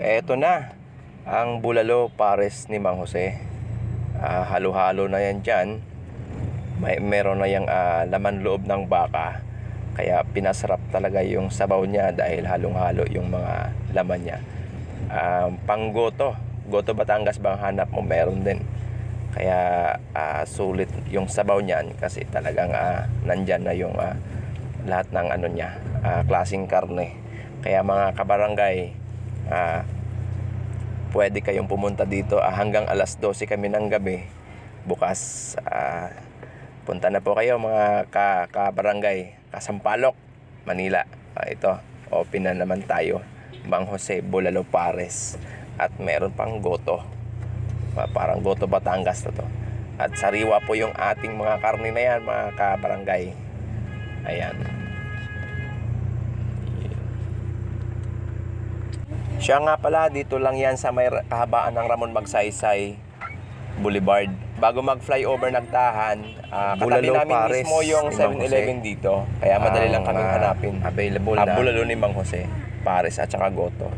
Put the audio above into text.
Eto na ang bulalo pares ni Mang Jose. Halo-halo na yan dyan. Meron na yung laman loob ng baka. Kaya pinasarap talaga yung sabaw niya dahil halong-halo yung mga laman niya. Panggoto, Goto Batangas bang hanap mo, meron din. Kaya sulit yung sabaw niyan kasi talagang nandyan na yung lahat ng ano niya, klaseng karne. Kaya mga kabarangay, pwede kayong pumunta dito hanggang alas 12 kami ng gabi bukas. Punta na po kayo mga kabarangay, Kasampalok, Manila. Ito, open na naman tayo, Mang Jose Bulalo Pares. At meron pang goto, parang Goto Batangas na to. At sariwa po yung ating mga karne na yan mga kabarangay. Ayan. Siya nga pala, dito lang yan sa may kahabaan ng Ramon Magsaysay Boulevard. Bago mag-flyover Nagtahan, katabi Bulalo namin Pares mismo yung ni Mang 7-Eleven dito. Kaya madali lang kaming hanapin. available na. Bulalo ni Mang Jose Pares at saka Goto.